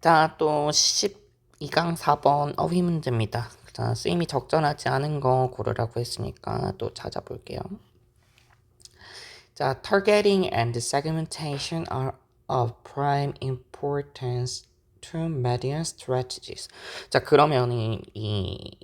자, 또 12강 4번 어휘 문제입니다. 자, 쓰임이 적절하지 않은 거 고르라고 했으니까 또 찾아볼게요. 자, targeting and segmentation are of prime importance to media strategies. 자, 그러면 이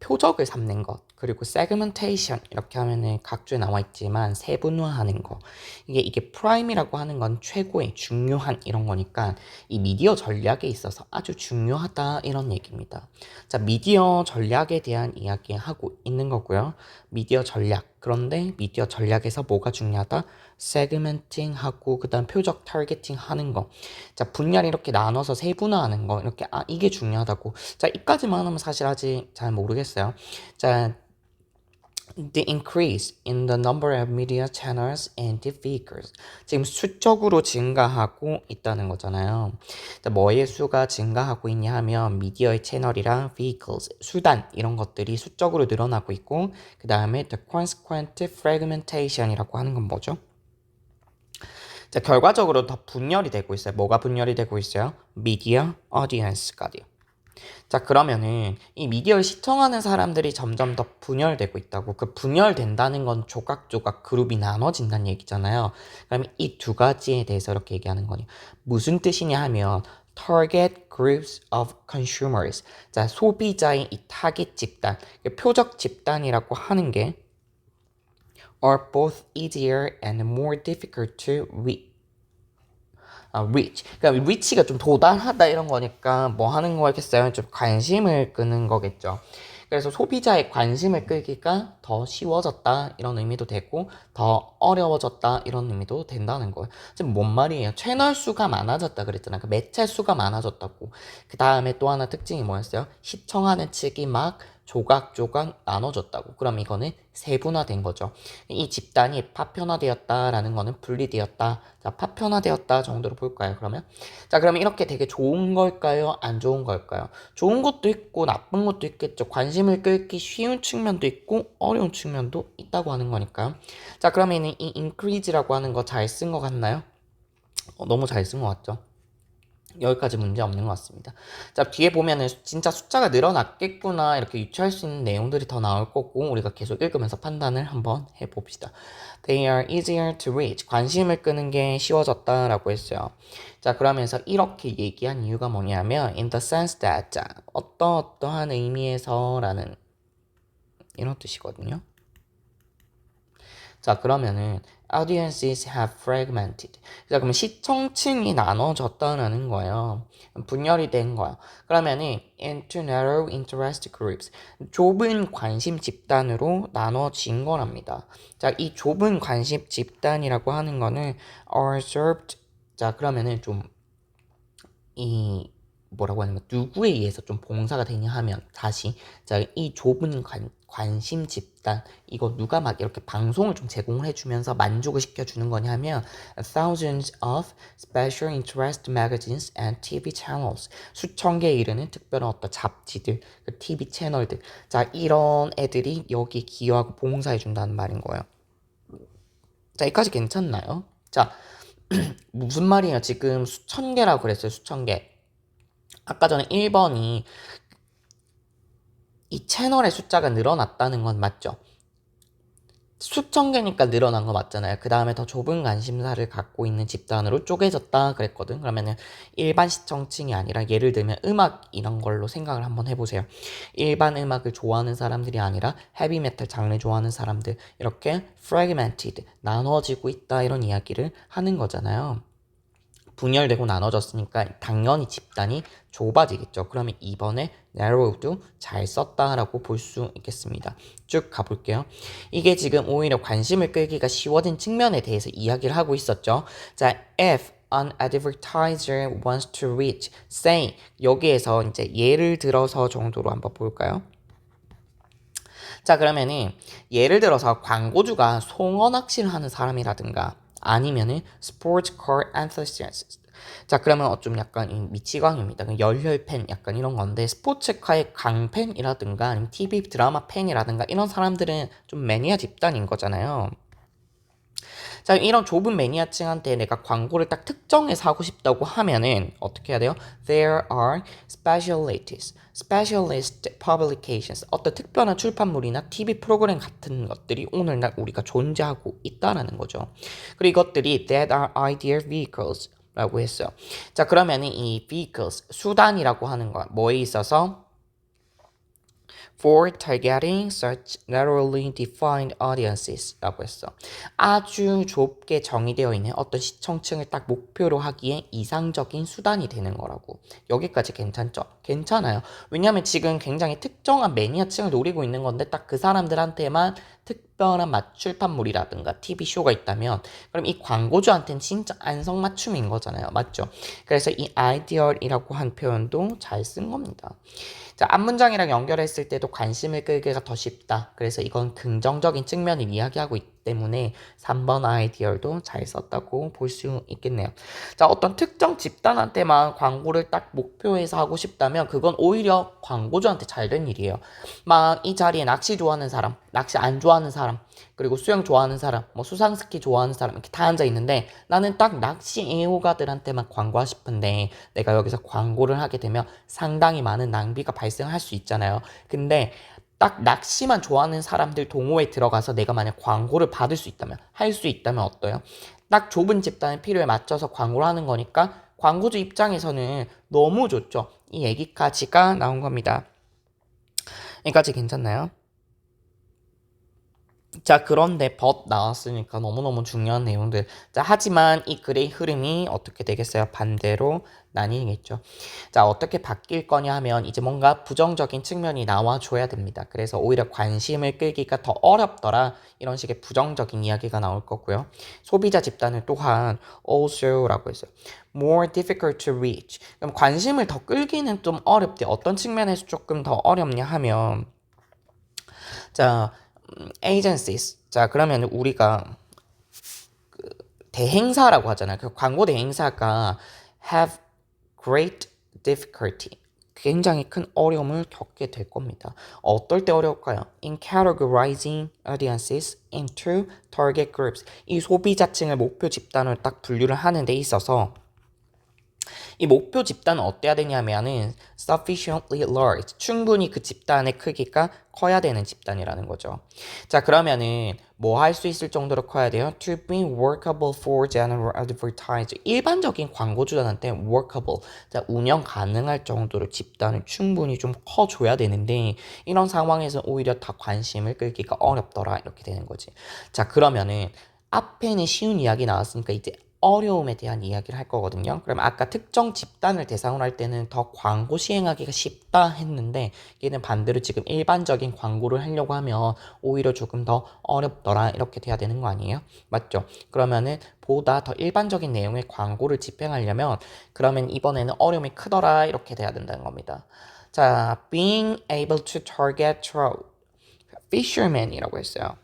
표적을 삼는 것, 그리고 segmentation 이렇게 하면은 각주에 나와 있지만 세분화하는 거, 이게 prime이라고 하는 건 최고의 중요한 이런 거니까 이 미디어 전략에 있어서 아주 중요하다 이런 얘기입니다. 자, 미디어 전략에 대한 이야기 하고 있는 거고요. 미디어 전략, 그런데 미디어 전략에서 뭐가 중요하다? 세그멘팅 하고 그다음 표적 타겟팅 하는 거. 자, 분야를 이렇게 나눠서 세분화하는 거, 이렇게 이게 중요하다고. 자, 이까지만 하면 사실 아직 잘 모르겠어요. 자, the increase in the number of media channels and the figures. 지금 수적으로 증가하고 있다는 거잖아요. 자, 뭐의 수가 증가하고 있냐 하면 미디어의 채널이랑 vehicles, 수단 이런 것들이 수적으로 늘어나고 있고 그 다음에 the consequent fragmentation이라고 하는 건 뭐죠? 자, 결과적으로 더 분열이 되고 있어요. 뭐가 분열이 되고 있어요? 미디어 어디언스까지요. 자, 그러면은 이 미디어를 시청하는 사람들이 점점 더 분열되고 있다고. 그 분열된다는 건 조각조각 그룹이 나눠진다는 얘기잖아요. 그러면 이 두 가지에 대해서 이렇게 얘기하는 거니 무슨 뜻이냐 하면 target groups of consumers. 자, 소비자의 이 타겟 집단, 표적 집단이라고 하는 게 are both easier and more difficult to reach. 그러니까 reach가 좀 도달하다 이런 거니까 뭐 하는 거겠어요? 좀 관심을 끄는 거겠죠. 그래서 소비자의 관심을 끌기가 더 쉬워졌다 이런 의미도 되고 더 어려워졌다 이런 의미도 된다는 거예요. 지금 뭔 말이에요? 채널 수가 많아졌다 그랬잖아. 그 매체 수가 많아졌다고. 그 다음에 또 하나 특징이 뭐였어요? 시청하는 측이 막 조각조각 나눠졌다고. 그럼 이거는 세분화된 거죠. 이 집단이 파편화되었다라는 거는 분리되었다. 자, 파편화되었다 정도로 볼까요, 그러면? 자, 그러면 이렇게 되게 좋은 걸까요? 안 좋은 걸까요? 좋은 것도 있고 나쁜 것도 있겠죠. 관심을 끌기 쉬운 측면도 있고 어려운 측면도 있다고 하는 거니까요. 자, 그러면 이 increase라고 하는 거 잘 쓴 것 같나요? 너무 잘 쓴 것 같죠? 여기까지 문제 없는 것 같습니다. 자, 뒤에 보면은 진짜 숫자가 늘어났겠구나 이렇게 유추할 수 있는 내용들이 더 나올 거고 우리가 계속 읽으면서 판단을 한번 해봅시다. They are easier to reach. 관심을 끄는 게 쉬워졌다라고 했어요. 자, 그러면서 이렇게 얘기한 이유가 뭐냐면 in the sense that 자, 어떠한 의미에서라는 이런 뜻이거든요. 자, 그러면은 audiences have fragmented. 자, 그러면 시청층이 나눠졌다는 거예요. 분열이 된 거야. 그러면은 into narrow interest groups. 좁은 관심 집단으로 나눠진 거랍니다. 자, 이 좁은 관심 집단이라고 하는 거는 are served. 자, 그러면은 좀 이 뭐라고 하냐면 누구에 의해서 좀 봉사가 되냐 하면 다시 자, 이 좁은 관심 집단 이거 누가 막 이렇게 방송을 좀 제공을 해주면서 만족을 시켜주는 거냐 하면 thousands of special interest magazines and TV channels 수천 개에 이르는 특별한 어떤 잡지들 그 TV 채널들 자 이런 애들이 여기 기여하고 봉사해 준다는 말인 거예요. 자 여기까지 괜찮나요? 자 무슨 말이에요? 지금 수천 개라고 그랬어요. 수천 개. 아까 전에 1번이 이 채널의 숫자가 늘어났다는 건 맞죠? 수천 개니까 늘어난 거 맞잖아요. 그 다음에 더 좁은 관심사를 갖고 있는 집단으로 쪼개졌다 그랬거든. 그러면은 일반 시청층이 아니라 예를 들면 음악 이런 걸로 생각을 한번 해보세요. 일반 음악을 좋아하는 사람들이 아니라 헤비메탈 장르 좋아하는 사람들 이렇게 fragmented 나눠지고 있다 이런 이야기를 하는 거잖아요. 분열되고 나눠졌으니까 당연히 집단이 좁아지겠죠. 그러면 이번에 narrow도 잘 썼다라고 볼 수 있겠습니다. 쭉 가볼게요. 이게 지금 오히려 관심을 끌기가 쉬워진 측면에 대해서 이야기를 하고 있었죠. 자, if an advertiser wants to reach, say 여기에서 이제 예를 들어서 정도로 한번 볼까요? 자, 그러면은 예를 들어서 광고주가 송어 낚시를 하는 사람이라든가 아니면은 스포츠카 enthusiast. 자, 그러면 좀 약간 미치광입니다. 열혈 팬 약간 이런 건데 스포츠카의 강팬이라든가 아니면 TV 드라마 팬이라든가 이런 사람들은 좀 매니아 집단인 거잖아요. 자, 이런 좁은 매니아층한테 내가 광고를 딱 특정해서 하고 싶다고 하면은 어떻게 해야 돼요? There are specialist publications. 어떤 특별한 출판물이나 TV 프로그램 같은 것들이 오늘날 우리가 존재하고 있다라는 거죠. 그리고 이것들이 that are ideal vehicles 라고 했어요. 자, 그러면은 이 vehicles, 수단이라고 하는 거 뭐에 있어서? For targeting such narrowly defined audiences 라고 했어. 아주 좁게 정의되어 있는 어떤 시청층을 딱 목표로 하기에 이상적인 수단이 되는 거라고. 여기까지 괜찮죠? 괜찮아요. 왜냐하면 지금 굉장히 특정한 매니아층을 노리고 있는 건데 딱 그 사람들한테만 특별한 맞출판물이라든가 TV쇼가 있다면 그럼 이 광고주한테는 진짜 안성맞춤인 거잖아요. 맞죠? 그래서 이 ideal이라고 한 표현도 잘 쓴 겁니다. 자, 앞문장이랑 연결했을 때도 관심을 끌기가 더 쉽다. 그래서 이건 긍정적인 측면을 이야기하고 있기 때문에 3번 아이디어도 잘 썼다고 볼 수 있겠네요. 자, 어떤 특정 집단한테만 광고를 딱 목표해서 하고 싶다면 그건 오히려 광고주한테 잘 된 일이에요. 막 이 자리에 낚시 좋아하는 사람, 낚시 안 좋아하는 사람, 그리고 수영 좋아하는 사람, 뭐 수상스키 좋아하는 사람 이렇게 다 앉아 있는데 나는 딱 낚시 애호가들한테만 광고하고 싶은데 내가 여기서 광고를 하게 되면 상당히 많은 낭비가 발생할 수 있잖아요. 근데 딱 낚시만 좋아하는 사람들 동호회에 들어가서 내가 만약 광고를 받을 수 있다면, 할 수 있다면 어때요? 딱 좁은 집단의 필요에 맞춰서 광고를 하는 거니까 광고주 입장에서는 너무 좋죠. 이 얘기까지가 나온 겁니다. 여기까지 괜찮나요? 자, 그런데 but 나왔으니까 너무너무 중요한 내용들. 자, 하지만 이 글의 흐름이 어떻게 되겠어요? 반대로 나뉘겠죠. 자, 어떻게 바뀔 거냐 하면 이제 뭔가 부정적인 측면이 나와줘야 됩니다. 그래서 오히려 관심을 끌기가 더 어렵더라. 이런 식의 부정적인 이야기가 나올 거고요. 소비자 집단을 또한 also라고 했어요. more difficult to reach. 그럼 관심을 더 끌기는 좀 어렵대. 어떤 측면에서 조금 더 어렵냐 하면 자, agencies. 자, 그러면 우리가 대행사라고 하잖아요. 그 광고 대행사가 have great difficulty. 굉장히 큰 어려움을 겪게 될 겁니다. 어떨 때 어려울까요? In categorizing audiences into target groups. 이 소비자층을 목표 집단을 딱 분류를 하는 데 있어서 이 목표 집단은 어때야 되냐면은 sufficiently large. 충분히 그 집단의 크기가 커야 되는 집단이라는 거죠. 자, 그러면은 뭐 할 수 있을 정도로 커야 돼요? To be workable for general advertiser. 일반적인 광고주들한테 workable. 자, 운영 가능할 정도로 집단을 충분히 좀 커줘야 되는데 이런 상황에서 오히려 다 관심을 끌기가 어렵더라. 이렇게 되는 거지. 자, 그러면은 앞에는 쉬운 이야기 나왔으니까 이제 어려움에 대한 이야기를 할 거거든요. 그럼 아까 특정 집단을 대상으로 할 때는 더 광고 시행하기가 쉽다 했는데 얘는 반대로 지금 일반적인 광고를 하려고 하면 오히려 조금 더 어렵더라 이렇게 돼야 되는 거 아니에요? 맞죠? 그러면은 보다 더 일반적인 내용의 광고를 집행하려면 그러면 이번에는 어려움이 크더라 이렇게 돼야 된다는 겁니다. 자, being able to target trout, fisherman이라고 했어요.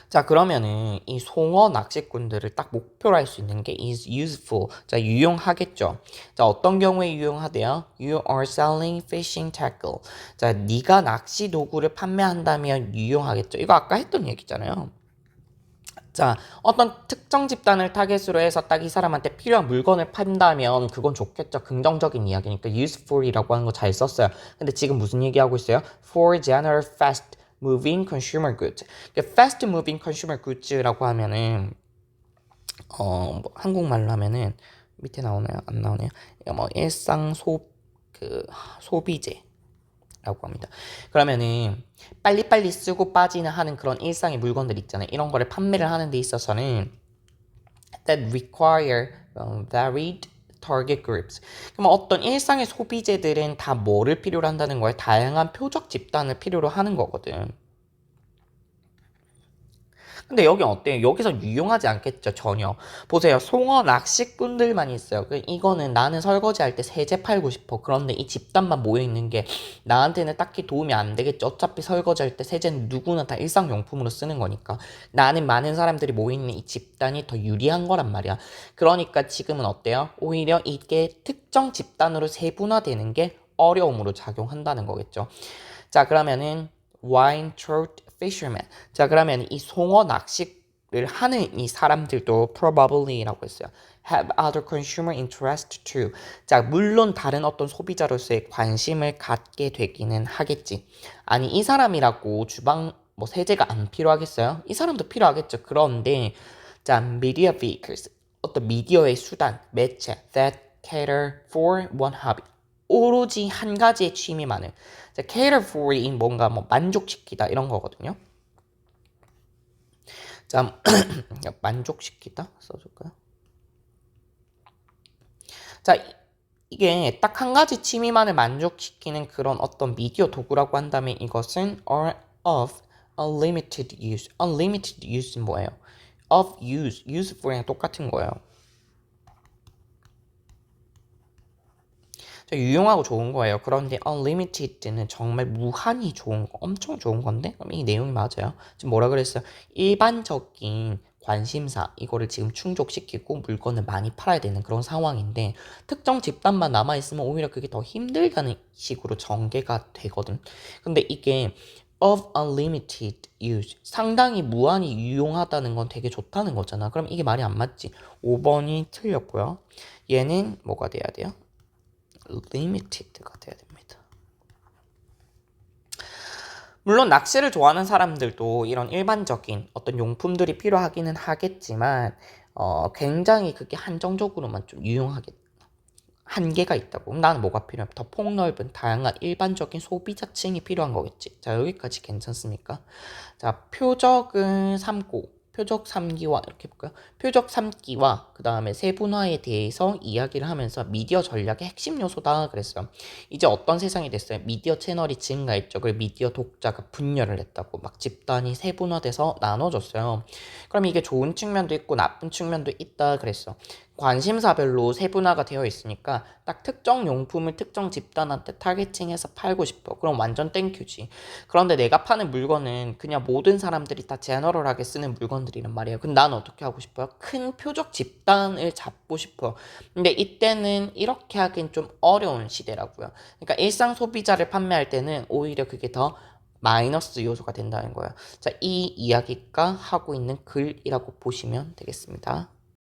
자, 그러면은 이 송어 낚시꾼들을 딱 목표로 할 수 있는 게 is useful. 자, 유용하겠죠. 자, 어떤 경우에 유용하대요? You are selling fishing tackle. 자, 네가 낚시 도구를 판매한다면 유용하겠죠. 이거 아까 했던 얘기잖아요. 자, 어떤 특정 집단을 타겟으로 해서 딱 이 사람한테 필요한 물건을 판다면 그건 좋겠죠. 긍정적인 이야기니까 useful이라고 하는 거 잘 썼어요. 근데 지금 무슨 얘기하고 있어요? For general fast moving consumer goods. fast moving consumer goods라고 하면은 뭐 한국말로 하면은 밑에 나오나요? 안 나오네요. 뭐 일상 소비재 라고 합니다. 그러면은 빨리빨리 쓰고 빠지는 하는 그런 일상의 물건들 있잖아요. 이런 거를 판매를 하는 데 있어서는 that require varied target groups. 그럼 어떤 일상의 소비재들은 다 뭐를 필요로 한다는 거예요? 다양한 표적 집단을 필요로 하는 거거든. 근데 여기 어때요? 여기서 유용하지 않겠죠, 전혀. 보세요. 송어 낚시꾼들만 있어요. 이거는 나는 설거지할 때 세제 팔고 싶어. 그런데 이 집단만 모여있는 게 나한테는 딱히 도움이 안 되겠죠. 어차피 설거지할 때 세제는 누구나 다 일상용품으로 쓰는 거니까. 나는 많은 사람들이 모여있는 이 집단이 더 유리한 거란 말이야. 그러니까 지금은 어때요? 오히려 이게 특정 집단으로 세분화되는 게 어려움으로 작용한다는 거겠죠. 자, 그러면은 wine trout fisherman. 자, 그러면 이 송어 낚시 하는 이 사람들도 probably라고 했어요. have other consumer interest too. 자, 물론 다른 어떤 소비자로서의 관심을 갖게 되기는 하겠지. 아니, 이 사람이라고 주방 뭐 세제가 안 필요하겠어요? 이 사람도 필요하겠죠. 그런데 자, media vehicles 어떤 미디어의 수단, 매체 that cater for one hobby. 오로지 한 가지의 취미만을. 자, cater for이 뭔가 뭐 만족시키다 이런 거거든요. 자, 만족시키다 써줄까요? 자, 이게 딱 한 가지 취미만을 만족시키는 그런 어떤 미디어 도구라고 한다면 이것은 are of unlimited use. unlimited use는 뭐예요? of use, useful이랑 똑같은 거예요. 유용하고 좋은 거예요. 그런데 unlimited는 정말 무한히 좋은 거, 엄청 좋은 건데? 그럼 이 내용이 맞아요. 지금 뭐라 그랬어요? 일반적인 관심사, 이거를 지금 충족시키고 물건을 많이 팔아야 되는 그런 상황인데, 특정 집단만 남아있으면 오히려 그게 더 힘들다는 식으로 전개가 되거든. 근데 이게 of unlimited use, 상당히 무한히 유용하다는 건 되게 좋다는 거잖아. 그럼 이게 말이 안 맞지. 5번이 틀렸고요. 얘는 뭐가 돼야 돼요? limited가 돼야 됩니다. 물론 낚시를 좋아하는 사람들도 이런 일반적인 어떤 용품들이 필요하기는 하겠지만 굉장히 그게 한정적으로만 좀 유용하게 한계가 있다고. 그럼 나는 뭐가 필요해? 더 폭넓은 다양한 일반적인 소비자층이 필요한 거겠지. 자, 여기까지 괜찮습니까? 자, 표적은 삼고 표적 3기와 이렇게 볼까요? 표적 3기와 그 다음에 세분화에 대해서 이야기를 하면서 미디어 전략의 핵심 요소다 그랬어요. 이제 어떤 세상이 됐어요? 미디어 채널이 증가했죠. 그리고 미디어 독자가 분열을 했다고 막 집단이 세분화돼서 나눠졌어요. 그럼 이게 좋은 측면도 있고 나쁜 측면도 있다 그랬어. 관심사별로 세분화가 되어 있으니까 딱 특정 용품을 특정 집단한테 타겟팅해서 팔고 싶어. 그럼 완전 땡큐지. 그런데 내가 파는 물건은 그냥 모든 사람들이 다 제너럴하게 쓰는 물건들이란 말이에요. 근데 난 어떻게 하고 싶어요? 큰 표적 집단을 잡고 싶어. 근데 이때는 이렇게 하긴 좀 어려운 시대라고요. 그러니까 일상 소비자를 판매할 때는 오히려 그게 더 마이너스 요소가 된다는 거예요. 자, 이 이야기가 하고 있는 글이라고 보시면 되겠습니다.